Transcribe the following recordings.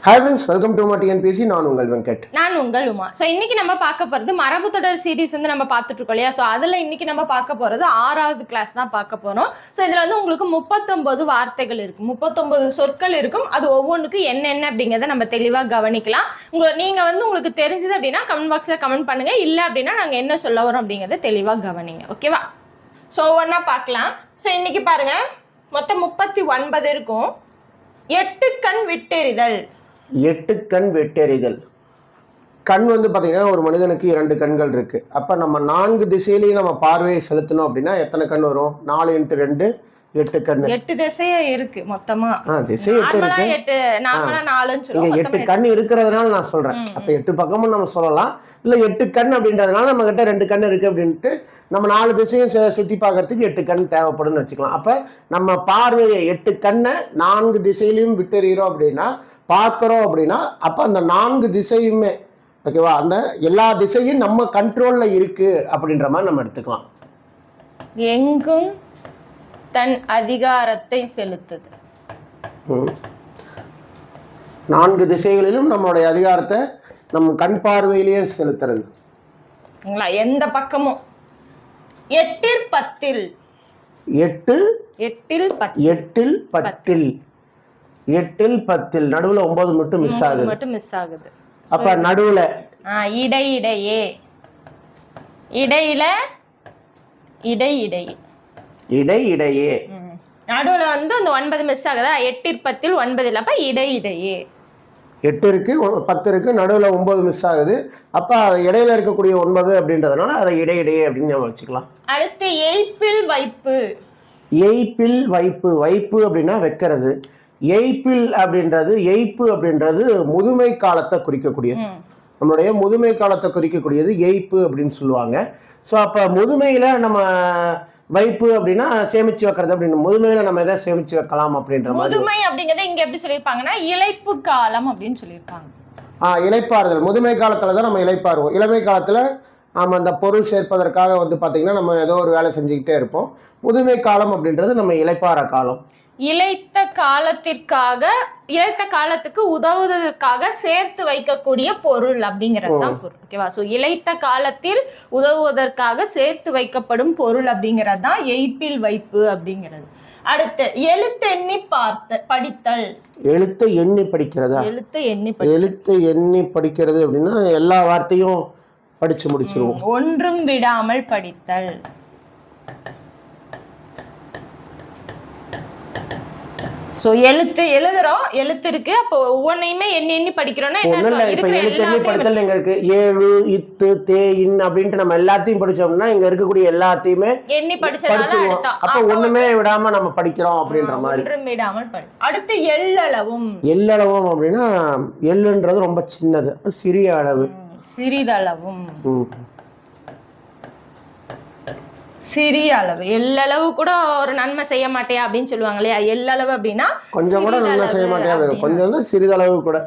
Hi friends, welcome to TNPSC. நான் உங்கள் வெங்கட். நான் உங்கள் உமா. ஸோ இன்னைக்கு நம்ம பார்க்க போகிறது மரபு தொடர் சீரீஸ் வந்து நம்ம பார்த்துட்டு இருக்கோம் இல்லையா. ஸோ அதில் இன்னைக்கு நம்ம பார்க்க போகிறது 6வது கிளாஸ் தான் பார்க்க போகிறோம். ஸோ இதில் வந்து உங்களுக்கு 39 வார்த்தைகள் இருக்கும், 39 சொற்கள் இருக்கும். அது ஒவ்வொன்றுக்கும் என்னென்ன அப்படிங்கிறத நம்ம தெளிவாக கவனிக்கலாம். நீங்கள் வந்து உங்களுக்கு தெரிஞ்சது அப்படின்னா கமெண்ட் பாக்ஸில் கமெண்ட் பண்ணுங்கள். இல்லை அப்படின்னா நாங்கள் என்ன சொல்ல வரோம் அப்படிங்கிறத தெளிவாக கவனிங்க. ஓகேவா? ஸோ ஒவ்வொன்றா பார்க்கலாம். ஸோ இன்னைக்கு பாருங்கள், மொத்தம் 39 இருக்கும். 8 கண் விட்டெறிதல். 8 கண் வெட்டெறிதல். கண் வந்து பார்த்தீங்கன்னா ஒரு மனிதனுக்கு 2 கண்கள் இருக்கு. அப்போ நம்ம 4 திசையிலையும் நம்ம பார்வையை செலுத்தணும் அப்படின்னா எத்தனை கண் வரும்? 4 × 2 8 கண். 8 திசையே இருக்கு மொத்தமா. திசை 8 இருக்கு. நார்மலா 4ன்னு சொல்லுவோம். 8 கண் இருக்கிறதுனால நான் சொல்றேன். அப்ப 8 பக்கமும் நம்ம சொல்லலாம். இல்ல 8 கண் அப்படின்றதுனால நம்ம கிட்ட 2 கண் இருக்கு அப்படின்ட்டு நம்ம 4 திசையும் சுத்தி பார்க்கறதுக்கு 8 கண் தேவைப்படும்னு வச்சுக்கலாம். அப்ப நம்ம பார்வையை 8 கண்ணை 4 திசையிலையும் விட்டுறோம் அப்படின்னா, பார்க்கிறோம் அப்படின்னா, அப்ப அந்த 4 திசையுமே ஓகேவா, அந்த எல்லா திசையும் நம்ம கண்ட்ரோல்ல இருக்கு அப்படின்ற மாதிரி நம்ம எடுத்துக்கலாம். எங்கும் தன் அதிகாரத்தை செலுத்துது. 4 திசைகளிலும் நம்மளுடைய அதிகாரத்தை நம்ம கண் பார்வையிலேயே செலுத்துறது. எந்த பக்கமும் 8 ல் 10. 8 ல் 10 நடுவுல 9 மட்டும் மிஸ் ஆகுது. அப்ப நடுவுல இடையிடையே, இடையில இடையிடையே நடுவுல வந்து அந்த 9 மிஸ் ஆகுதா? 8 ல் 10 9 இல்ல, அப்ப இடையிடையே. 8 இருக்கு, 10 இருக்கு, நடுவுல 9 மிஸ் ஆகுது. அப்ப இடையில இருக்கக்கூடிய 9 அப்படின்றதுனால அதை இடையிடையே அப்படின்னு நம்ம வச்சுக்கலாம். அடுத்து ஏய்ப்பில் வைப்பு. ஏய்ப்பில் வைப்பு. வைப்பு அப்படின்னா வைக்கிறது. ஏய்ப்பில் அப்படின்றது, எய்ப்பு அப்படின்றது முதுமை காலத்தை குறிக்கக்கூடியது. நம்மளுடைய முதுமை காலத்தை குறிக்கக்கூடியது எய்ப்பு அப்படின்னு சொல்லுவாங்க. ஸோ அப்போ முதுமையில நம்ம வைப்பு அப்படின்னா சேமிச்சு வைக்கிறது அப்படின்னு, முதுமையில நம்ம எதை சேமிச்சு வைக்கலாம் அப்படின்ற மாதிரி. முதுமை அப்படிங்கறத இங்க எப்படி சொல்லியிருப்பாங்கன்னா இளைப்பு காலம் அப்படின்னு சொல்லியிருப்பாங்க. இளைப்பாறுதல். முதுமை காலத்துல தான் நம்ம இளைப்பாறுவோம். இளமை காலத்துல நம்ம அந்த பொருள் சேர்ப்பதற்காக வந்து பார்த்தீங்கன்னா நம்ம ஏதோ ஒரு வேலை செஞ்சுக்கிட்டே இருப்போம். முதுமை காலம் அப்படின்றது நம்ம இளைப்பாற காலம். இளைத்த காலத்துக்கு உதவுவதற்காக சேர்த்து வைக்கக்கூடிய பொருள் அப்படிங்கிறது தான் பொருள். ஓகேவா? ஸோ இளைத்த காலத்தில் உதவுவதற்காக சேர்த்து வைக்கப்படும் பொருள் அப்படிங்கிறது தான் எய்ப்பில் வைப்பு அப்படிங்கிறது. அடுத்து எழுத்தெண்ணி படித்தல். எழுத்தை எண்ணி படிக்கிறதா? எழுத்தை எண்ணி படிக்கிறது அப்படின்னா எல்லா வார்த்தையும் படிச்சு முடிச்சிருவோம். ஒன்றும் விடாமல் படித்தல். சோ எழுத்து எழுதுறோம், எழுத்து இருக்கு, அப்போ ஒவ்வொன்னையுமே எண்ணி படிக்கிறோம்னா என்ன? இப்ப எழுத்து எண்ணி படித்தல் எங்க இருக்கு? ஏழு, இத்து, தே, இன் அப்படின்ட்டு நம்ம எல்லாத்தையும் படிச்சோம்னா இங்க இருக்கக்கூடிய எல்லாத்தையுமே எண்ணி படிச்சிருவோம். அப்ப ஒண்ணுமே விடாம நம்ம படிக்கிறோம் அப்படின்ற மாதிரி. ஒன்றும் விடாமல் படி. அடுத்து எள்ளளவும். எள்ளளவும் அப்படின்னா எள்ளுன்றது ரொம்ப சின்னது, சிறிய அளவு. சிறிதளவும், சிறிய அளவு. எள்ளளவு கூட ஒரு நன்மை செய்ய மாட்டேயா அப்படின்னு சொல்லுவாங்க இல்லையா. எள்ளளவு அப்படின்னா கொஞ்சம் கூட நன்மை செய்ய மாட்டேயா, கொஞ்சம் தான் சிறிதளவு கூட.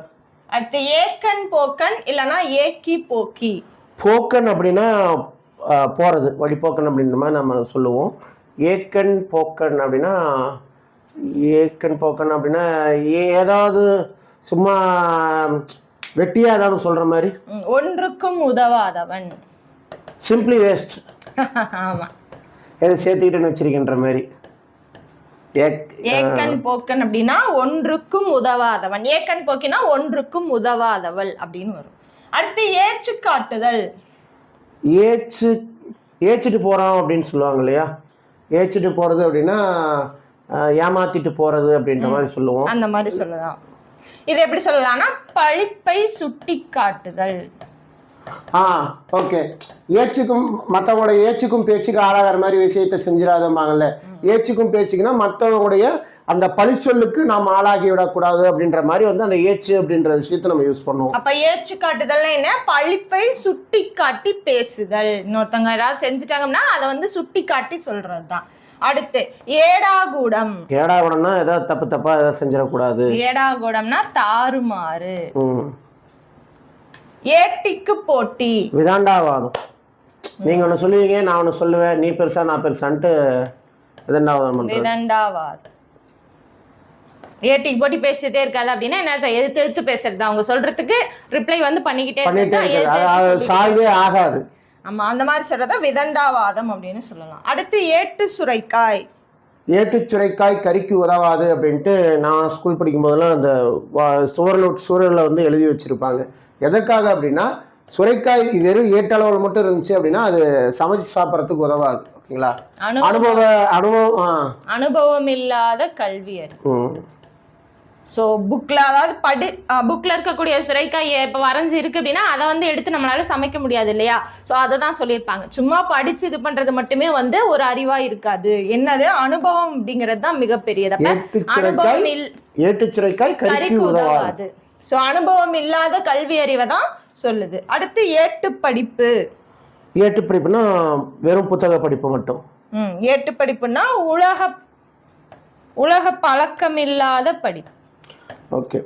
அடுத்து ஏக்கன் போக்கன் இல்லைன்னா ஏக்கி போக்கி. போக்கன் அப்படின்னா போறது, வழிபோக்கன் அப்படின்ற மாதிரி நம்ம சொல்லுவோம். ஏக்கன் போக்கன் அப்படின்னா ஏதாவது சும்மா வெட்டியா ஏதாவது சொல்ற மாதிரி. ஒன்றுக்கும் உதவாதவன். Simply waste. ஆமா, எதை சேர்த்துக்கிட்டுன்னு வச்சிருக்கின்ற மாதிரி. ஏக்கன் போக்கன் அப்படின்னா ஒன்றுக்கும் உதவாதவன். ஏக்கன் போக்கினா ஒன்றுக்கும் உதவாதவள் அப்படின்னு வரும். அடுத்து ஏச்சு காட்டுதல். ஏச்சிட்டு போறோம் அப்படின்னு சொல்லுவாங்க இல்லையா. ஏச்சிட்டு போறது அப்படின்னா ஏமாத்திட்டு போறது அப்படின்ற மாதிரி சொல்லுவோம். அந்த மாதிரி சொல்லலாம். இது எப்படி சொல்லலாம்னா பழிப்பை சுட்டி காட்டுதல். ஓகே. ஏச்சுக்கும் மற்றவங்களுடைய ஏச்சுக்கும் பேச்சுக்கும் ஆளாகிற மாதிரி விஷயத்தை செஞ்சிடாதம்பாங்கல்ல. ஏச்சுக்கும் பேச்சுக்குன்னா மற்றவங்களுடைய அந்த பழிச்சொல்லுக்கு நாம் ஆளாகி விடக்கூடாது அப்படின்ற மாதிரி வந்து அந்த ஏச்சு அப்படின்ற விஷயத்தை நம்ம யூஸ் பண்ணுவோம். அப்ப ஏச்சு காட்டுதல் என்ன? பழிப்பை சுட்டி காட்டி பேசுதல். இன்னொருத்தவங்க ஏதாவது செஞ்சுட்டாங்கன்னா அதை வந்து சுட்டி காட்டி சொல்றதுதான். அடுத்து ஏடாகூடம். ஏடாகூடம்னா ஏதாவது தப்பா ஏதாவது செஞ்சிடக்கூடாது. ஏடாகூடம்னா தாறுமாறு. ஏட்டிக்கு போட்டி. விதாண்டாவாதம். நீங்க ஒண்ணு சொல்லுவீங்க, நான் ஒண்ணு சொல்லுவேன், நீ பெருசா நான் பெருசான்ட்டு விதண்டாவாதம் பண்றது. விதண்டாவாதம். ஏட்டிக்கு போட்டி பேசிட்டே இருக்காது அப்படின்னா என்ன எதிர்த்து எதிர்த்து பேசுறது, அவங்க சொல்றதுக்கு ரிப்ளை வந்து பண்ணிக்கிட்டே இருக்காது, சால்வே ஆகாது. ஆமா, அந்த மாதிரி சொல்றத விதண்டாவாதம் அப்படின்னு சொல்லலாம். அடுத்து ஏட்டு சுரைக்காய். ஏட்டு சுரைக்காய் கறிக்கு உதவாது அப்படின்ட்டு நான் ஸ்கூல் படிக்கும் போதெல்லாம் அந்த சுவரில் வந்து எழுதி வச்சிருப்பாங்க. எதற்காக அப்படின்னா சுரைக்காய் வெறும் ஏட்டளவில் மட்டும் இருந்துச்சு அப்படின்னா அது சமைச்சு சாப்பிட்றதுக்கு உதவாது. ஓகேங்களா? அனுபவம் இல்லாத கல்வி அறிவு. ஸோ புக்கில், அதாவது புக்கில் இருக்கக்கூடிய சுரைக்காய் இப்போ வரைஞ்சி இருக்கு அப்படின்னா அதை வந்து எடுத்து நம்மளால சமைக்க முடியாது இல்லையா? ஸோ அதை தான் சொல்லியிருப்பாங்க. சும்மா படிச்சு இது பண்றது மட்டுமே வந்து ஒரு அறிவா இருக்காது. என்னது அனுபவம் அப்படிங்கிறது தான் மிகப்பெரியது. ஏட்டு சுரைக்காய் கறிக்கு உதவாது. ஸோ அனுபவம் இல்லாத கல்வி அறிவை தான் சொல்லுது. அடுத்து ஏட்டு படிப்பு. ஏட்டு படிப்புனா வெறும் புத்தக படிப்பு மட்டும். ஏட்டு படிப்புனா உலக பழக்கம் இல்லாத படிப்பு. ஓகே,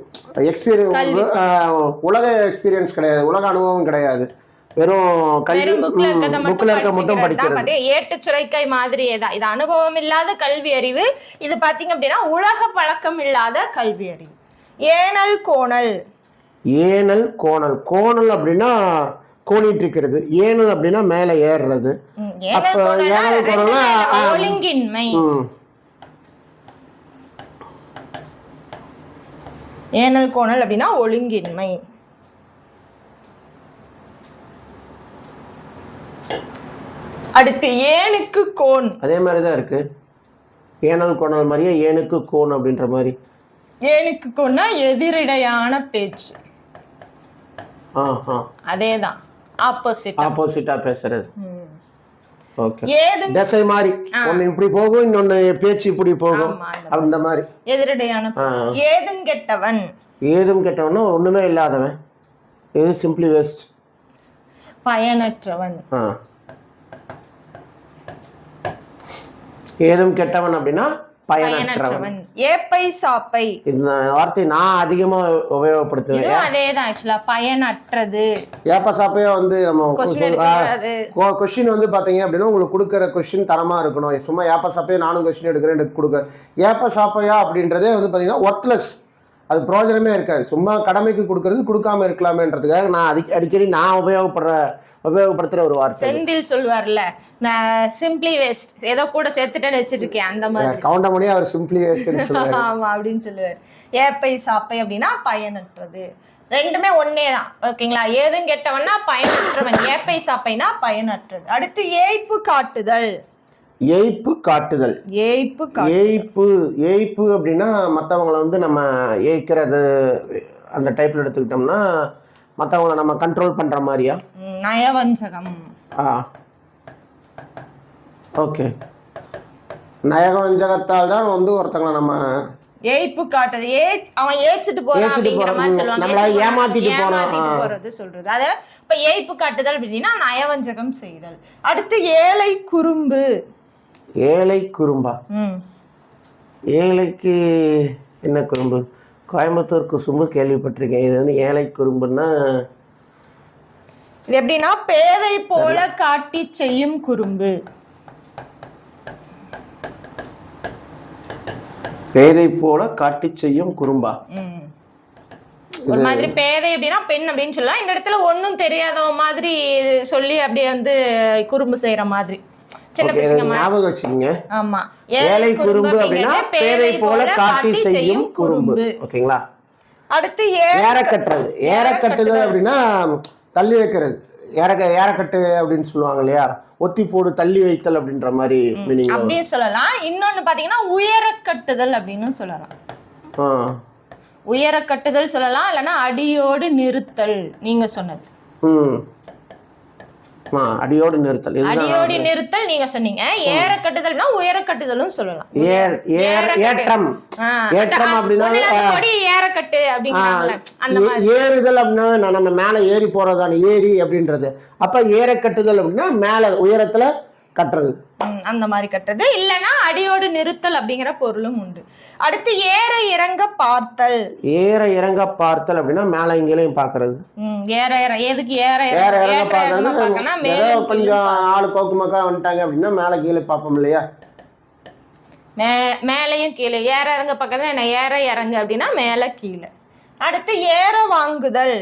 எக்ஸ்பீரியன்ஸ், உலக எக்ஸ்பீரியன்ஸ் கிடையாது, உலக அனுபவம் கிடையாது, வெறும் கல்வி புக்ல இருக்க மட்டும் படிக்கிறது. ஏட்டு சுரைக்காய் மாதிரியே தான் இது அனுபவம் இல்லாத கல்வி அறிவு. இது பாத்தீங்க அப்படின்னா உலக பழக்கம் இல்லாத கல்வி அறிவு. ஏனல் கோணல். ஏனல் கோணல். கோணல் அப்படின்னா கோணிட்டு இருக்கிறது, ஏனல் அப்படின்னா மேல ஏறுறது. அப்ப ஏனல் கோணல்னா ஒழுங்கின்மை. ஏனல் கோணல் அப்படின்னா ஒழுங்கின்மை. அடுத்து ஏனுக்கு கோன். அதே மாதிரிதான் இருக்கு, ஏனல் கோணல் மாதிரியே ஏனுக்கு கோன் அப்படின்ற மாதிரி. ஏனுக்கு கோன்னா எதிரிடையான பேச்சு. அதேதான், ஆப்போசிட்டா பேசுறது. ஓகே, திசை மாதிரி ஒன்னு இப்படி போகும், இன்னொன்னு பேச்சு இப்படி போகும், அந்த மாதிரி எதிரடையான. ஏதும் கெட்டவன். ஏதும் கெட்டவன் ஒண்ணுமே இல்லாதவன், இது சிம்பிளி வேஸ்ட். பயனற்றவன். ஏதும் கெட்டவன் அப்படின்னா பயனற்றவன். ஏப்பை சாப்பை. இந்த வார்த்தை நான் அதிகமா உபயோகப்படுத்துவேன். அதேதான் ஆக்சுவலா பயனற்றது. ஏப்ப சாப்பையா வந்து நம்ம கொஸ்டின் வந்து பாத்தீங்க அப்படின்னா உங்களுக்கு கொடுக்குற கொஸ்டின் தரமா இருக்கணும். சும்மா ஏப்ப சாப்பையா நானும் கொஸ்டின் எடுக்கிறேன் எனக்கு கொடுக்க. ஏப்ப சாப்பையா அப்படின்றதே வந்து பாத்தீங்கன்னா ஒர்த்லெஸ், அது பிரயோஜனமே இருக்காது. சும்மா கடமைக்கு கொடுக்கறது கொடுக்காம இருக்கலாமேன்றதுக்காக நான் அடிக்கடி நான் உபயோகப்படுத்துற ஒரு வார்த்தை. செந்தில் சொல்வார்ல, சிம்பிளி வேஸ்ட், ஏதோ கூட சேர்த்துட்டேன்னு வச்சிருக்கேன், அந்த மாதிரி கவுண்ட முடியும் அவர் சிம்பிளி வேஸ்ட்னு சொல்லுவார். ஆமா அப்படின்னு சொல்லுவார். ஏப்பை சாப்பை அப்படின்னா பயனற்றது. ரெண்டுமே ஒன்னே தான். ஓகேங்களா? ஏதும் கெட்டவன்னா பயனற்றவன், ஏப்பை சாப்பைனா பயனற்றது. அடுத்து ஏய்ப்பு காட்டுதல். ஏய்ப்பு காட்டுதல். ஏய்ப்பு அப்படின்னா மற்றவங்களை வந்து நம்ம ஏய்க்கிறது, அந்த டைப்ல எடுத்துக்கிட்டோம்னா மற்றவங்களை நம்ம கண்ட்ரோல் பண்ற மாதிரியா? நயவஞ்சகம். ஓகே, நயவஞ்சகத்தால் தான் வந்து ஒருத்தங்களை நம்ம ஏய்ப்பு காட்டுது. அவன் ஏச்சிட்டு போறான் அப்படிங்கிற மாதிரி சொல்லுவாங்க, நம்மள ஏமாத்திட்டு போறது சொல்றது. அத இப்ப ஏய்ப்பு காட்டுதல் அப்படின்னா நயவஞ்சகம் செய்தல். அடுத்து ஏழை குறும்பு. ஏழை குறும்பா? ஏழைக்கு என்ன குறும்பு? கோயம்புத்தூர் குசும்பு கேள்விப்பட்டிருக்கேன். இது வந்து ஏழை குறும்புன்னா இது எப்படின்னா பேதை போல காட்டி செய்யும் குறும்பு. பேதை போல காட்டி செய்யும் குறும்பா? ஒரு மாதிரி பேதை அப்படின்னா பெண் அப்படின்னு சொல்லலாம். இந்த இடத்துல ஒன்னும் தெரியாத மாதிரி சொல்லி அப்படியே வந்து குறும்பு செய்யற மாதிரி. ஞாபகம் வச்சுக்கீங்க. ஏழை குறும்பு அப்படின்னா பேதை போல காட்டி செய்யும் குறும்பு. ஓகேங்களா? அடுத்து ஏறக்கட்டுறது. ஏறக்கட்டுதல் அப்படின்னா தள்ளி வைக்கிறது. ஏறக்கட்டு அப்படின்னு சொல்லுவாங்க இல்லையா? ஒத்தி போடு, தள்ளி வைத்தல் அப்படின்ற மாதிரி மீனிங் அப்படின்னு சொல்லலாம். இன்னொன்னு பாத்தீங்கன்னா உயரக்கட்டுதல் அப்படின்னு சொல்லலாம். உயரக்கட்டுதல் சொல்லலாம், இல்லைன்னா அடியோடு நிறுத்தல். நீங்க சொன்னது அடியோடு நிறுத்தல். அடியோடு நிறுத்தல் நீங்க சொன்னீங்க. ஏற கட்டுதல்னா உயர கட்டுதலும் சொல்லலாம். ஏற்றம். ஏற்றம் அப்படின்னா ஏறக்கட்டு அப்படிங்கறாங்க. அந்த மாதிரி ஏறுதல் அப்படின்னா நம்ம மேல ஏறி போறதான ஏரி அப்படின்றது. அப்ப ஏற கட்டுதல் அப்படின்னா மேல உயரத்துல கட்டுறது, அந்த மாதிரி கட்டுறது. இல்லைன்னா அடியோடு நிறுத்தல் அப்படிங்கிற பொருளும் உண்டு. அடுத்து ஏற இறங்க பார்த்தல். ஏற இறங்க பார்த்தல் அப்படின்னா மேல இங்கேயும் பாக்குறது. எதுக்கு ஏற இறங்க பாக்குறது? கொஞ்சம் ஆளு கோக்கு மக்கா வந்துட்டாங்க அப்படின்னா மேல கீழே பார்ப்போம் இல்லையா? மேலையும் கீழே, ஏற இறங்க பக்கத்துல என்ன, ஏற இறங்கு அப்படின்னா மேல கீழே. அடுத்து ஏற வாங்குதல்.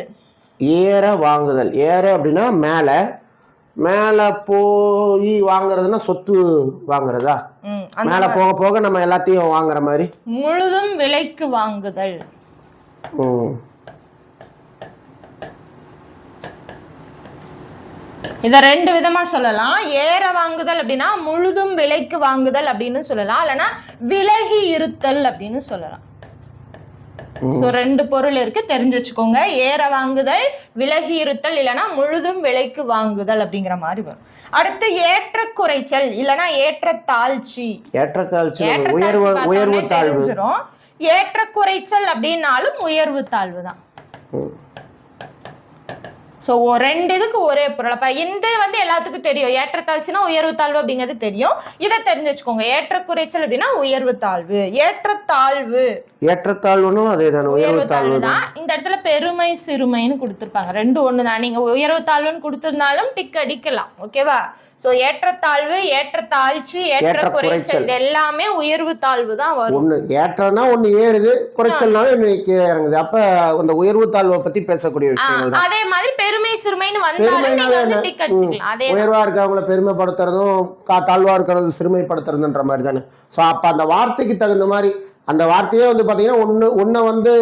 ஏற வாங்குதல், ஏற அப்படின்னா மேலே, மேலே போய் வாங்குறதுன்னா சொத்து வாங்குறதா? மேலே போக போக நம்ம எல்லாத்தையும் வாங்குற மாதிரி. முழுதும் விலைக்கு வாங்குதல். இத ரெண்டு விதமா சொல்லலாம். ஏற வாங்குதல் அப்படின்னா முழுதும் விலைக்கு வாங்குதல் அப்படின்னு சொல்லலாம், இல்லைன்னா விலகி இருத்தல் அப்படின்னு சொல்லலாம். சோ ரெண்டு பொருள் இருக்கு, தெரிஞ்சு வச்சுக்கோங்க. ஏற வாங்குதல், விலகி இருத்தல், இல்லைன்னா முழுதும் விலைக்கு வாங்குதல் அப்படிங்கிற மாதிரி வரும். அடுத்து ஏற்ற குறைச்சல் இல்லைன்னா ஏற்ற தாழ்ச்சி. ஏற்றத்தாழ்ச்சி உயர்வு தாழ்வு. ஏற்ற குறைச்சல் அப்படின்னாலும் உயர்வு தாழ்வு தான். ஸோ ரெண்டு இதுக்கு ஒரே பொருள். அப்ப இந்த வந்து எல்லாத்துக்கும் தெரியும், ஏற்றத்தாழ்ச்சினா உயர்வு தாழ்வு அப்படிங்கிறது தெரியும். இதை தெரிஞ்சு வச்சுக்கோங்க. ஏற்ற குறைச்சல் அப்படின்னா உயர்வு தாழ்வு. ஏற்றத்தாழ்வு, ஏற்றத்தாழ்வுன்னு அதே தான், உயர்வு தாழ்வு தான். இந்த இடத்துல பெருமை சிறுமைன்னு கொடுத்துருப்பாங்க, ரெண்டு ஒண்ணுதான். நீங்க உயர்வு தாழ்வுன்னு கொடுத்திருந்தாலும் டிக் அடிக்கலாம், ஓகேவா? சோ ஏற்றத்தாழ்வு, ஏற்றத்தாழ்ச்சி, ஏற்ற குறைச்சல் எல்லாமே உயர்வு தாழ்வு தான் வரும். ஒண்ணு ஏற்றனா ஒண்ணு ஏறுது, குறைச்சல்னாலும் இன்னைக்கு இறங்குது. அப்ப அந்த உயர்வு தாழ்வை பத்தி பேசக்கூடிய விஷயங்கள். அதே மாதிரி பெருமை சிறுமைன்னு வந்தாலும் நீங்க வந்து டிக் அடிச்சுக்கலாம். அதே உயர்வா இருக்கவங்கள பெருமைப்படுத்துறதும் தாழ்வா இருக்கிறது சிறுமைப்படுத்துறதுன்ற மாதிரி தானே. சோ அப்ப அந்த வார்த்தைக்கு தகுந்த மாதிரி அந்த வார்த்தையே வந்து பாத்தீங்கன்னா ஒன்ன வந்து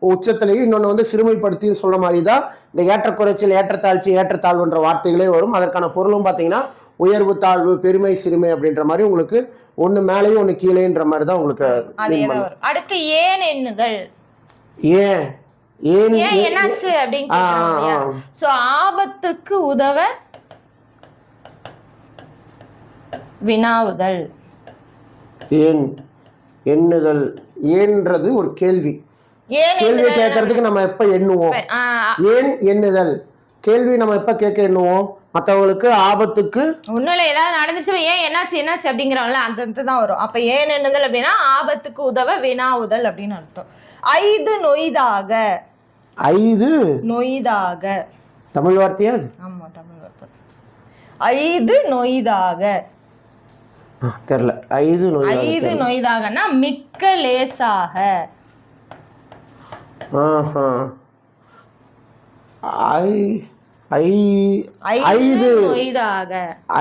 உச்சத்திலையும் இன்னொன்னு வந்து சிறுமைப்படுத்தியும் சொல்ற மாதிரி தான் இந்த ஏற்றக்குறைச்சல், ஏற்றத்தாழ்ச்சி, ஏற்றத்தாழ்வுன்ற வார்த்தைகளே வரும். அதற்கான பொருளும் பாத்தீங்கன்னா உயர்வு தாழ்வு, பெருமை சிறுமை அப்படின்ற மாதிரி உங்களுக்கு ஒண்ணு மேலேயும் ஒண்ணு கீழேன்ற மாதிரி தான் உங்களுக்கு. அடுத்து ஏன் எண்ணுதல். ஏன் ஏன் என்னாச்சு அப்படின்னு. சோ ஆபத்துக்கு உதவ வினாவுதல். ஏன் எண்ணுதல், ஏன்றது ஒரு கேள்வி. கேள்வியை கேட்கறதுக்கு நம்ம எப்ப எண்ணுவோம்? ஏன் எண்ணுதல் கேள்வி நம்ம எப்ப கேட்க எண்ணுவோம்? மற்றவங்களுக்கு ஆபத்துக்கு ஒண்ணும் இல்ல, ஏதாவது நடந்துச்சு, ஏன் என்னாச்சு என்னாச்சு அப்படிங்கிறோம்ல, அந்த தான் வரும். அப்ப ஏன் எண்ணுதல் அப்படின்னா ஆபத்துக்கு உதவ வினாவுதல் அப்படின்னு அர்த்தம். ஐது நொய்தாக. ஐது நொய்தாக தமிழ் வார்த்தையா? ஆமா, தமிழ் வார்த்தை. ஐது நொய்தாக தெரியல. ஐது நொய்தாகனா மிக்க லேசாக.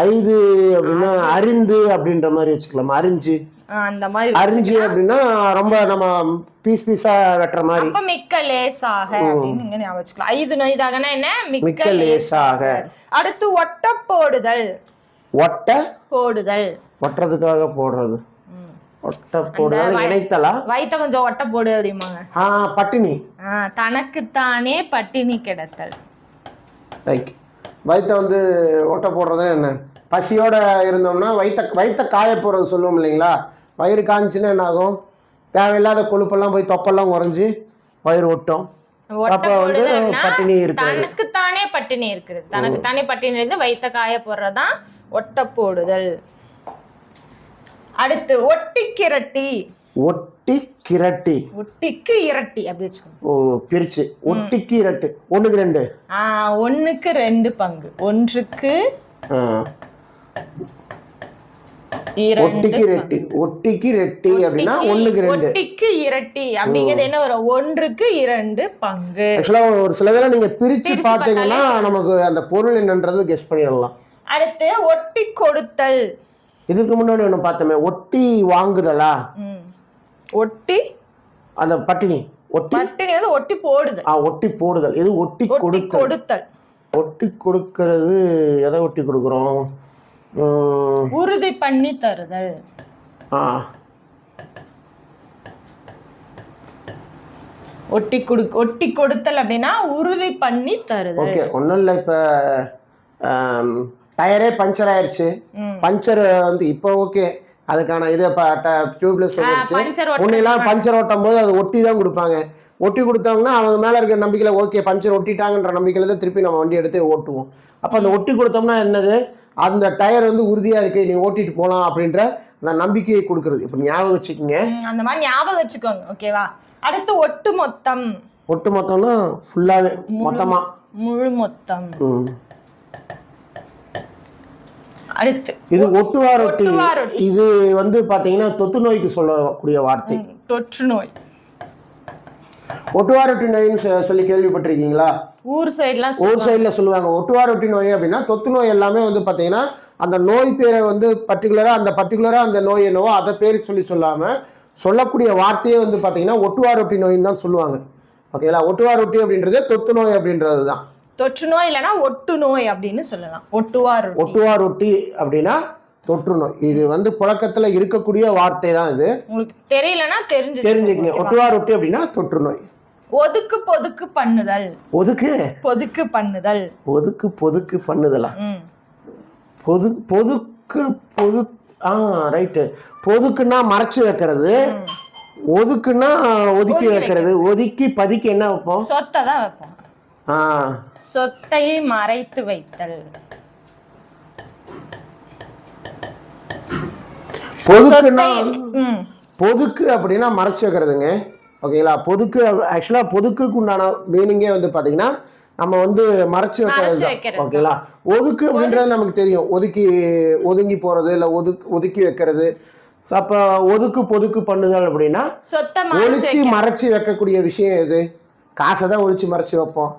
ஐது அப்படின்னா அறிந்து அப்படின்ற மாதிரி வச்சுக்கலாம். அறிஞ்சு, அந்த மாதிரி அறிஞ்சு அப்படின்னா ரொம்ப நம்ம பீஸ் பீஸா வெட்டுற மாதிரி. அப்ப மிக்க லேசாக அப்படின்னு நீங்க ஞாபகம் வச்சுக்கலாம். ஐது நொய்தாகனா என்ன, மிக்க லேசாக. அடுத்து ஒட்ட போடுதல். ஒட்ட போடுதல், ஒட்டுறதுக்காக போடுறது. ஒட்ட போடுதல் இணைத்தலா? வயித்த கொஞ்சம் ஒட்ட போடு அப்படிமாங்க. பட்டினி. தனக்குத்தானே பட்டினி கிடத்தல். வயிற்ற வந்து ஒட்ட போடுறது என்ன? பசியோட இருந்தோம்னா வயிற்ற காய போடுறது சொல்லுவோம் இல்லைங்களா? வயிறு காஞ்சுன்னா என்ன ஆகும்? தேவையில்லாத கொழுப்பெல்லாம் போய் தொப்பெல்லாம் உறைஞ்சி வயிறு ஒட்டும். அப்ப வந்து பட்டினி இருக்கு. தனக்குத்தானே பட்டினி இருக்குது. தனக்குத்தானே பட்டினி இருந்து வயிற்ற காய போடுறதான் ஒட்ட போடுதல். அடுத்து ஒட்டி கிரட்டி. ஒட்டி கிரட்டி, ஒட்டிக்கு இரட்டி அப்படி வச்சுக்கோங்க. பிரிச்சு ஒட்டிக்கு இரட்டு. ஒண்ணுக்கு ரெண்டு. ஒண்ணுக்கு ரெண்டு பங்கு. ஒன்றுக்கு ஒட்டிக்கு ரெட்டி. ஒட்டிக்கு ரெட்டி அப்படின்னா ஒண்ணுக்கு ரெண்டு. ஒட்டிக்கு இரட்டி அப்படிங்கிறது என்ன வரும்? ஒன்றுக்கு இரண்டு பங்கு. ஆக்சுவலா ஒரு சில வேளை நீங்க பிரிச்சு பாத்தீங்கன்னா நமக்கு அந்த பொருள் என்னன்றது கெஸ் பண்ணிடலாம். அடுத்து ஒட்டி கொடுத்தல். இதுக்கு முன்னாடி ஒண்ணு பார்த்தோமே, ஒட்டி வாங்குதலா? ஒட்டி அந்த பட்டினி. பட்டினி வந்து ஒட்டி போடுதல். ஒட்டி போடுதல். இது ஒட்டி கொடுத்தல். ஒட்டி கொடுக்கிறது எதை ஒட்டி கொடுக்குறோம்? உறுதி பண்ணி தருதல். ஒட்டி கொடுத்தல் அப்படின்னா உறுதி பண்ணி தருதல். ஓகே, ஒன்றும் இல்லை. இப்போ டயரே பஞ்சர் ஆயிடுச்சு. பஞ்சர் வந்து இப்போ ஓகே, அதுக்கான இது டியூப்லெஸ் வந்துருச்சு. முன்னெல்லாம் பஞ்சர் ஓட்டும் போது அது ஒட்டி தான் கொடுப்பாங்க. ஒட்டி கொடுத்தாங்கன்னா அவங்க மேலே இருக்கிற நம்பிக்கையில் ஓகே பஞ்சர் ஒட்டிட்டாங்கன்ற நம்பிக்கையில் தான் திருப்பி நம்ம வண்டி எடுத்து ஓட்டுவோம். அப்போ அந்த ஒட்டி கொடுத்தோம்னா என்னது? அந்த டயர் வந்து உறுதியாக இருக்கு, நீ ஓட்டிட்டு போகலாம் அப்படின்ற அந்த நம்பிக்கையை கொடுக்குறது. இப்போ ஞாபகம் வச்சுக்கோங்க, அந்த மாதிரி ஞாபகம் வச்சுக்கோங்க, ஓகேவா? அடுத்து ஒட்டு மொத்தம். ஒட்டு மொத்தம்னா ஃபுல்லாகவே, மொத்தமாக, முழு மொத்தம். அடுத்து இது ஒட்டுவா ரொட்டி. ஒட்டுவா ரொட்டி. இது வந்து பாத்தீங்கன்னா தொத்து நோய்க்கு சொல்லக்கூடிய வார்த்தை. தொற்று நோய். ஒட்டுவா ரொட்டி நோய்னு சொல்லி கேள்விப்பட்டிருக்கீங்களா? ஊர் சைட்லாம் ஊர் சைட்ல சொல்லுவாங்க. ஒட்டுவா ரொட்டி நோய் அப்படின்னா தொத்து நோய் எல்லாமே வந்து பாத்தீங்கன்னா அந்த நோய் பேரை வந்து பர்டிகுலரா அந்த நோய் என்னவோ அதை பேர் சொல்லாம சொல்லக்கூடிய வார்த்தையே வந்து பாத்தீங்கன்னா ஒட்டுவா ரொட்டி நோயின்னு தான் சொல்லுவாங்க. ஓகேங்களா? ஒட்டுவா ரொட்டி அப்படின்றது தொத்து நோய் அப்படின்றது தான். தொற்று நோய் இல்லைன்னா ஒட்டு நோய் அப்படின்னு சொல்லலாம். ஒட்டுவா ரொட்டி அப்படின்னா தொற்று நோய். இது வந்து புழக்கத்துல இருக்கக்கூடிய வார்த்தை தான். இது உங்களுக்கு தெரியலன்னா தெரிஞ்சுக்கங்க. ஒட்டுவா ரொட்டி அப்படின்னா தொற்று நோய். ஒதுக்கு பொதுக்கு பண்ணுதல். பொதுக்கு பண்ணுதல். பொதுக்கு பண்ணுதலா? பொதுக்கு ரைட்டு. பொதுக்குன்னா மறைச்சு வைக்கிறது, ஒதுக்குன்னா ஒதுக்கி வைக்கிறது. ஒதுக்கி பதிக்கு என்ன வைப்போம்? சொத்தை தான் வைப்போம். சொத்தை மறைத்து வைத்தல். பொதுக்குன்னா பொதுக்கு அப்படின்னா மறைச்சு வைக்கிறதுங்க. ஓகேங்களா? பொதுக்கு ஆக்சுவலா பொதுக்குக்கு உண்டான மீனிங்கே வந்து பாத்தீங்கன்னா நம்ம வந்து மறைச்சு வைக்கிறது. ஓகேங்களா? ஒதுக்கு அப்படின்றது நமக்கு தெரியும். ஒதுங்கி போறது இல்ல ஒதுக்கி வைக்கிறது. அப்ப ஒதுக்கு பொதுக்கு பண்ணுதல் அப்படின்னா ஒளிச்சு மறைச்சு வைக்கக்கூடிய விஷயம் எது? காசை தான் ஒளிச்சு மறைச்சு வைப்போம்.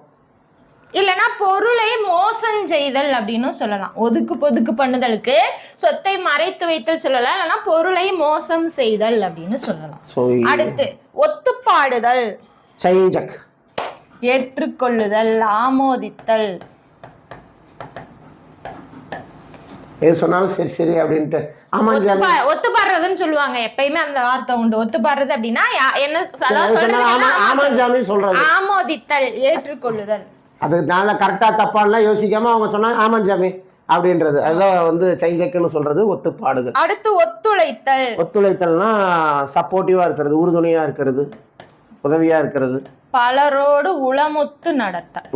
இல்லைன்னா பொருளை மோசம் செய்தல் அப்படின்னு சொல்லலாம். ஒதுக்கு பொதுக்கு பண்ணுதலுக்கு சொத்தை மறைத்து வைத்தல் சொல்லலாம், இல்லைன்னா பொருளை மோசம் செய்தல் அப்படின்னு சொல்லலாம். அடுத்து ஒத்துப்பாடுதல். சைஞ்சக். ஏற்றுக்கொள்ளுதல், ஆமோதித்தல். எது சொன்னாலும் சரி சரி அப்படின்ட்டு ஒத்துப்பாடுறதுன்னு சொல்லுவாங்க. எப்பயுமே அந்த வார்த்தை உண்டு. ஒத்துப்பாடுறது அப்படின்னா என்ன? ஆமோதித்தல், ஏற்றுக்கொள்ளுதல். அதுனால கரெக்டா தப்பாலாம் யோசிக்காம அவங்க சொன்னாங்க ஆமாஞ்சாமி அப்படின்றது. அதுதான் வந்து சைஞ்சக்குன்னு சொல்றது ஒத்துப்பாடுதல். அடுத்து ஒத்துழைத்தல். ஒத்துழைத்தல்னா சப்போர்ட்டிவா இருக்கிறது, உறுதுணையா இருக்கிறது, உதவியா இருக்கிறது. பலரோடு உளமொத்து நடத்தல்.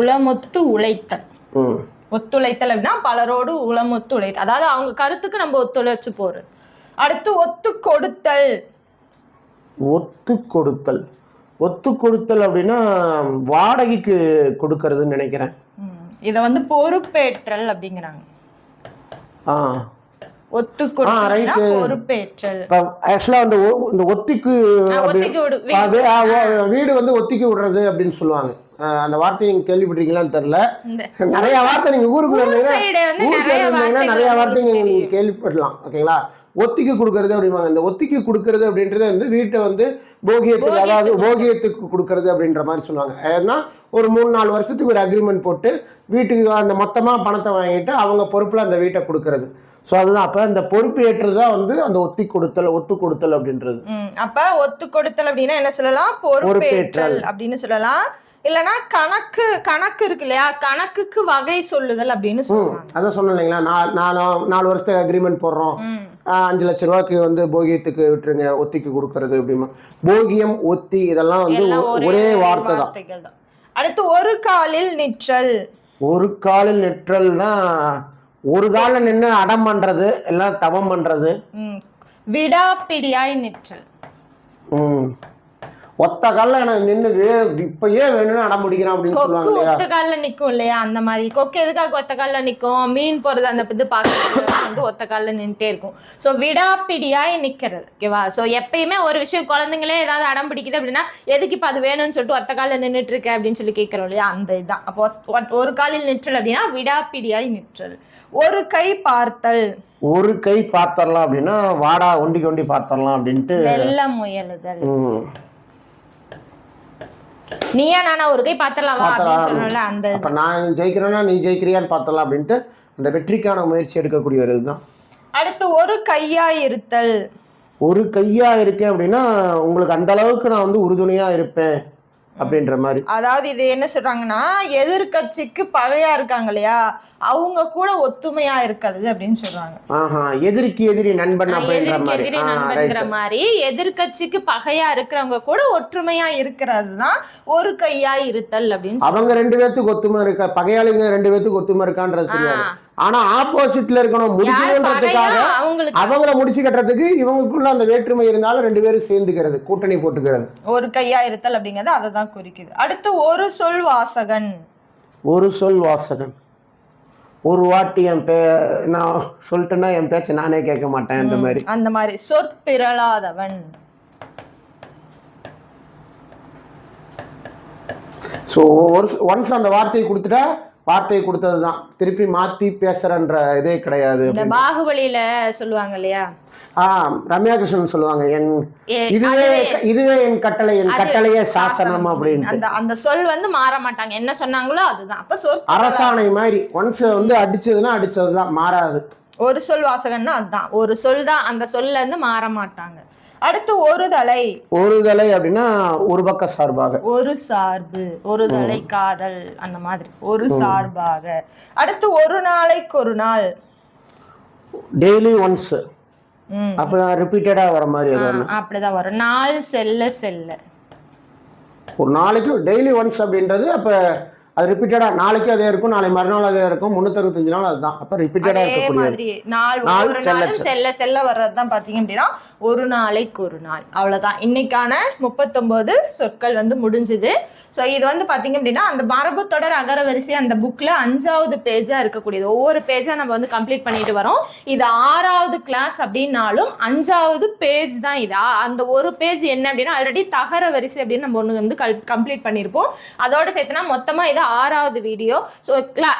உளமொத்து உழைத்தல். ஒத்துழைத்தல் அப்படின்னா பலரோடு உளமொத்து உழைத்தல், அதாவது அவங்க கருத்துக்கு நம்ம ஒத்துழைச்சு போறது. அடுத்து ஒத்து கொடுத்தல். ஒத்து கொடுத்தல் அப்படின்னா வாடகைக்கு கொடுக்கறதுன்னு நினைக்கிறேன். இத வந்து பொறுப்பேற்றல் அப்படிங்கிறாங்க. பொறுப்பேற்றல். ஆக்சுவலா இந்த ஒத்திக்கு வீடு வந்து ஒத்திக்கு விடுறது அப்படின்னு சொல்லுவாங்க. அந்த வார்த்தையை நீங்க கேள்விப்பட்டிருக்கீங்களான்னு தெரியல. நிறைய வார்த்தை நீங்க ஊருக்குள்ள இருந்தீங்கன்னா நிறைய வார்த்தைங்க நீங்க கேள்விப்படலாம். ஓகேங்களா? ஒத்திக்கு கொடுக்கறது அப்படிம்பாங்க. இந்த ஒத்திக்கு கொடுக்கறது அப்படின்றது வந்து வீட்டை வந்து போகியத்துக்கு, அதாவது போகியத்துக்கு கொடுக்கறது அப்படின்ற மாதிரி சொல்லுவாங்க. ஏன்னா ஒரு 3-4 வருஷத்துக்கு ஒரு அக்ரிமெண்ட் போட்டு வீட்டுக்கு அந்த மொத்தமா பணத்தை வாங்கிட்டு அவங்க பொறுப்புல அந்த வீட்டை கொடுக்கறது. ஸோ அதுதான். அப்ப இந்த பொறுப்பு ஏற்றது தான் வந்து அந்த ஒத்து கொடுத்தல் அப்படின்றது. அப்ப ஒத்து கொடுத்தல் அப்படின்னா என்ன சொல்லலாம்? பொறுப்பேற்றல் அப்படின்னு சொல்லலாம். இல்லைன்னா கணக்கு இருக்கு இல்லையா, கணக்குக்கு வகை சொல்லுதல் அப்படின்னு சொல்லுவாங்க. அதான் சொன்னேன் இல்லைங்களா, 4 வருஷத்துக்கு அக்ரிமெண்ட் போடுறோம், 5 லட்சம் ரூபாய்க்கு வந்து போகியத்துக்கு விட்டுருங்க, ஒத்திக்கு கொடுக்கறது அப்படிமா. போகியம், ஒத்தி இதெல்லாம் வந்து ஒரே வார்த்தை தான். அடுத்து ஒரு காலில் நிற்றல். ஒரு காலில் நிற்றல்னா ஒரு கால நின்று அடம் பண்றது, எல்லாம் தவம் பண்றது. விடாப்பிடியாய் நிற்றல். ஒத்த கால எனக்கு நின்று இப்பயே வேணும்னு அடம் பிடிக்கிறான் அப்படின்னு சொல்லுவாங்க. ஒத்த காலில் நிற்கும் இல்லையா, அந்த மாதிரி. கொக்கு எதுக்காக ஒத்த காலில் நிற்கும்? மீன் போறது அந்த இது பார்க்கறது வந்து ஒத்த காலில் நின்றுட்டே இருக்கும். ஸோ விடாப்பிடியாய் நிற்கிறது. ஓகேவா? ஸோ எப்பயுமே ஒரு விஷயம் குழந்தைங்களே ஏதாவது அடம் பிடிக்குது அப்படின்னா எதுக்கு இப்போ அது வேணும்னு சொல்லிட்டு ஒத்த காலில் நின்றுட்டு இருக்க அப்படின்னு சொல்லி கேட்கிறோம் இல்லையா, அந்த இதுதான். அப்போ ஒரு காலில் நிற்றல் அப்படின்னா விடாப்பிடியாய் நிற்றல். ஒரு கை பார்த்தல். ஒரு கை பார்த்தரலாம் அப்படின்னா வாடா ஒண்டி பார்த்தரலாம் அப்படின்ட்டு வெல்ல முயலுதல். நீயா நானா ஒரு கை பார்த்தலாம் அப்படின்னு சொல்லல. அந்த அப்ப நான் ஜெயிக்கிறேன்னா நீ ஜெயிக்கிறியான்னு பார்த்தலாம் அப்படின்ட்டு அந்த வெற்றிக்கான முயற்சி எடுக்கக்கூடிய ஒரு இதுதான். அடுத்து ஒரு கையா இருத்தல். ஒரு கையா இருக்கேன் அப்படின்னா உங்களுக்கு அந்த அளவுக்கு நான் வந்து உறுதுணையா இருப்பேன் அப்படின்ற மாதிரி. அதாவது இது என்ன சொல்றாங்கன்னா, எதிர்கட்சிக்கு பகையா இருக்காங்க இல்லையா, அவங்க கூட ஒத்துமையா இருக்கிறது அப்படின்னு சொல்றாங்க. எதிரிக்கு எதிரி நண்பன் அப்படின்ற மாதிரி எதிர்கட்சிக்கு பகையா இருக்கிறவங்க கூட ஒற்றுமையா இருக்கிறது தான் ஒரு கையா இருத்தல் அப்படின்னு. அவங்க 2 பேத்துக்கு ஒத்துமை இருக்கா, பகையாளிங்க 2 பேத்துக்கு ஒத்துமை இருக்கான்றது தெரியாது. ஆனா ஆப்போசிட்ல இருக்கணும் முடிச்சுன்றதுக்காக அவங்கள முடிச்சு கட்டுறதுக்கு இவங்களுக்குள்ள அந்த வேற்றுமை இருந்தாலும் 2 பேரும் சேர்ந்துக்கிறது, கூட்டணி போட்டுக்கிறது. ஒரு கையா இருத்தல் அப்படிங்கிறது அதை தான் குறிக்குது. அடுத்து ஒரு சொல் வாசகன். ஒரு சொல் வாசகன். ஒரு வாட்டி நான் சொல்லிட்டேன்னா என் பேச்சை நானே கேட்க மாட்டேன் அந்த மாதிரி. அந்த மாதிரி சொற்பிறழாதவன். ஸோ ஒன்ஸ் அந்த வார்த்தையை கொடுத்துட்டா வார்த்தையை கொடுத்தது தான், திருப்பி மாற்றி பேசுகிறன்ற இதே கிடையாது. இந்த பாகுபலியில சொல்லுவாங்க இல்லையா, ரம்யா கிருஷ்ணன் சொல்லுவாங்க, இதுவே என் கட்டளையே சாசனம் அப்படின்ட்டு. அந்த சொல் வந்து மாற மாட்டாங்க, என்ன சொன்னாங்களோ அதுதான். அப்ப சொல் அரசாணை மாதிரி ஒன்ஸ் வந்து அடிச்சதுன்னா அடிச்சதுதான், மாறாது. ஒரு சொல் வாசகம்னா அதுதான், ஒரு சொல் தான், அந்த சொல்ல இருந்து மாற மாட்டாங்க. அடுத்து ஒருதலை அப்படின்னா ஒரு பக்க சார்பாக, ஒரு சார்பு, ஒருதலை காதல் அந்த மாதிரி ஒரு சார்பாக. அடுத்து ஒரு நாளைக்கு ஒரு நாள், டெய்லி ஒன்ஸ், அப்ப ரிப்பீட்டடா வர மாதிரி அப்படிதான் வரும். நாள் செல்ல செல்ல, ஒரு நாளைக்கு டெய்லி ஒன்ஸ் அப்படின்றது அப்ப அது ரிப்பீட்டடா நாளைக்கு அதே இருக்கும், நாளை மறுநாள் அதே இருக்கும், 365 நாள் அதுதான். அப்ப ரிப்பீட்டடா இருக்கக்கூடிய நாள் செல்ல செல்ல வர்றதுதான் பாத்தீங்க அப்படின்னா ஒரு நாளைக்கு ஒரு நாள். அவ்வளவுதான் இன்னைக்கான 39 சொற்கள் வந்து முடிஞ்சுது. ஸோ இது வந்து பாத்தீங்க அப்படின்னா அந்த மரபு தொடர் அகர வரிசை அந்த புக்ல 5வது பேஜா இருக்கக்கூடியது. ஒவ்வொரு பேஜா நம்ம வந்து கம்ப்ளீட் பண்ணிட்டு வரோம். இது 6வது கிளாஸ் அப்படின்னாலும் 5வது பேஜ் தான் இது. அந்த ஒரு பேஜ் என்ன அப்படின்னா ஆல்ரெடி தகர வரிசை அப்படின்னு நம்ம ஒன்று வந்து கம்ப்ளீட் பண்ணியிருப்போம். அதோட சேர்த்துனா மொத்தமா இது 6வது வீடியோ. ஸோ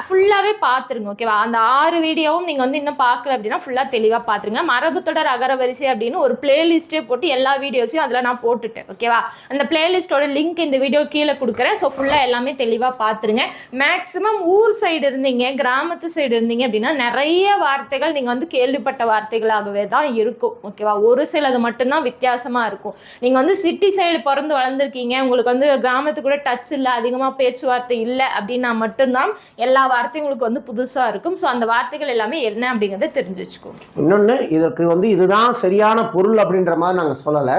ஃபுல்லாவே பார்த்துருங்க, ஓகேவா? அந்த 6 வீடியோவும் நீங்க வந்து இன்னும் பார்க்கல அப்படின்னா ஃபுல்லா தெளிவா பார்த்துருங்க. மரபு தொடர் அகர வரிசை அப்படின்னு ஒரு பிளேலிஸ்டே போட்டு எல்லா வீடியோஸையும் அதில் நான் போட்டுட்டேன், ஓகேவா? அந்த பிளேலிஸ்டோட லிங்க் இந்த வீடியோ கீழே கொடுக்குறேன். ஸோ ஃபுல்லாக எல்லாமே தெளிவாக பார்த்துருங்க. மேக்ஸிமம் ஊர் சைடு இருந்தீங்க, கிராமத்து சைடு இருந்தீங்க அப்படின்னா நிறைய வார்த்தைகள் நீங்கள் வந்து கேள்விப்பட்ட வார்த்தைகளாகவே தான் இருக்கும், ஓகேவா? ஒரு சிலது மட்டும்தான் வித்தியாசமாக இருக்கும். நீங்கள் வந்து சிட்டி சைடு பிறந்து வளர்ந்துருக்கீங்க, உங்களுக்கு வந்து கிராமத்து கூட டச் இல்லை, அதிகமாக பேச்சுவார்த்தை இல்லை அப்படின்னா மட்டும்தான் எல்லா வார்த்தையும் உங்களுக்கு வந்து புதுசாக இருக்கும். ஸோ அந்த வார்த்தைகள் எல்லாமே என்ன அப்படிங்கிறத தெரிஞ்சு வச்சுக்கோங்க. இன்னொன்று, இதற்கு வந்து இதுதான் சரியான பொருள் அப்படின்ற மாதிரி நாங்கள் சொல்லலை.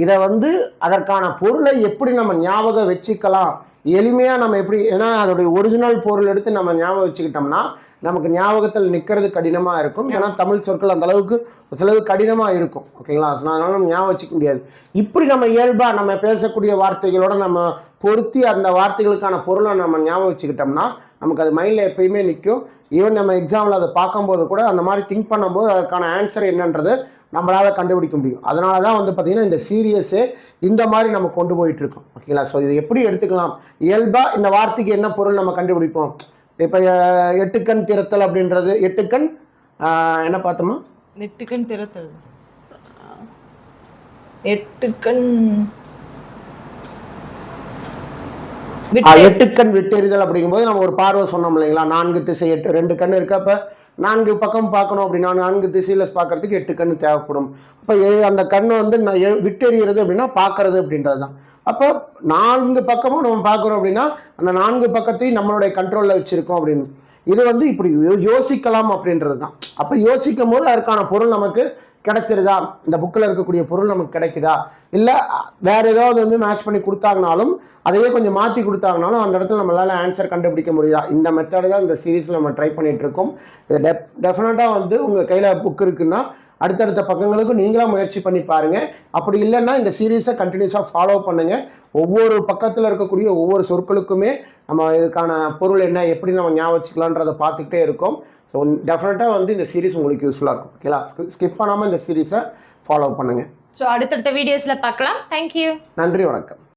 இதை வந்து அதற்கான பொருளை எப்படி நம்ம ஞாபகம் வச்சுக்கலாம், எளிமையாக நம்ம எப்படி, ஏன்னா அதோடைய ஒரிஜினல் பொருள் எடுத்து நம்ம ஞாபகம் வச்சுக்கிட்டோம்னா நமக்கு ஞாபகத்தில் நிற்கிறது கடினமாக இருக்கும். ஏன்னா தமிழ் சொற்கள் அந்த அளவுக்கு சிலது கடினமாக இருக்கும், ஓகேங்களா? அதனால நம்ம ஞாபகம் வச்சுக்க முடியாது. இப்படி நம்ம இயல்பாக நம்ம பேசக்கூடிய வார்த்தைகளோட நம்ம பொருத்தி அந்த வார்த்தைகளுக்கான பொருளை நம்ம ஞாபகம் வச்சுக்கிட்டோம்னா நமக்கு அது மைண்டில் எப்பயுமே நிற்கும். ஈவன் நம்ம எக்ஸாமில் அதை பார்க்கும்போது கூட அந்த மாதிரி திங்க் பண்ணும்போது அதற்கான ஆன்சர் என்னன்றது நம்மளால் கண்டுபிடிக்க முடியும். அதனால தான் வந்து பார்த்திங்கன்னா இந்த சீரியஸே இந்த மாதிரி நம்ம கொண்டு போயிட்டுருக்கோம், ஓகேங்களா? ஸோ இது எப்படி எடுத்துக்கலாம், இயல்பாக இந்த வார்த்தைக்கு என்ன பொருள் நம்ம கண்டுபிடிப்போம். இப்போ 8 கண் திறத்தல் அப்படின்றது 8 கண் என்ன பார்த்தோமா, 8 கண் திறத்தல், 8 கண் 8 கண் விட்டெறிதல் அப்படிங்கும்போது நம்ம ஒரு பார்வை சொன்னோம் இல்லைங்களா, 4 திசை 8, 2 கண் இருக்கு. அப்போ 4 பக்கம் பார்க்கணும் அப்படின்னா 4 திசையில் பார்க்கறதுக்கு 8 கண் தேவைப்படும். அப்போ அந்த கண் வந்து விட்டெறிகிறது அப்படின்னா பார்க்கறது அப்படின்றது தான். அப்போ 4 பக்கமும் நம்ம பார்க்குறோம் அப்படின்னா அந்த 4 பக்கத்தையும் நம்மளுடைய கண்ட்ரோலில் வச்சுருக்கோம் அப்படின்னு. இது வந்து இப்படி யோசிக்கலாம் அப்படின்றது தான். அப்போ யோசிக்கும் போது அதற்கான பொருள் நமக்கு கிடைச்சிருதா, இந்த புக்கில் இருக்கக்கூடிய பொருள் நமக்கு கிடைக்குதா, இல்லை வேற ஏதாவது வந்து மேட்ச் பண்ணி கொடுத்தாங்கனாலும் அதையே கொஞ்சம் மாற்றி கொடுத்தாங்கனாலும் அந்த இடத்துல நம்மளால் ஆன்சர் கண்டுபிடிக்க முடியுதா. இந்த மெத்தடு தான் இந்த சீரீஸில் நம்ம ட்ரை பண்ணிகிட்டு இருக்கோம். இது டெஃபினட்டாக வந்து உங்கள் கையில் புக் இருக்குன்னா அடுத்தடுத்த பக்கங்களுக்கும் நீங்களாக முயற்சி பண்ணி பாருங்கள். அப்படி இல்லைன்னா இந்த சீரீஸை கண்டினியூஸாக ஃபாலோ பண்ணுங்கள். ஒவ்வொரு பக்கத்தில் இருக்கக்கூடிய ஒவ்வொரு சொற்களுக்குமே நம்ம இதுக்கான பொருள் என்ன, எப்படி நம்ம ஞாபகம் வச்சுக்கலான்றதை பார்த்துக்கிட்டே இருக்கோம். ஸோ டெஃபினட்டாக வந்து இந்த சீரீஸ் உங்களுக்கு யூஸ்ஃபுல்லாக இருக்கும், ஓகேங்களா? ஸ்கிப் பண்ணாமல் இந்த சீரீஸை ஃபாலோ பண்ணுங்கள். ஸோ அடுத்தடுத்த வீடியோஸில் பார்க்கலாம். தேங்க்யூ, நன்றி, வணக்கம்.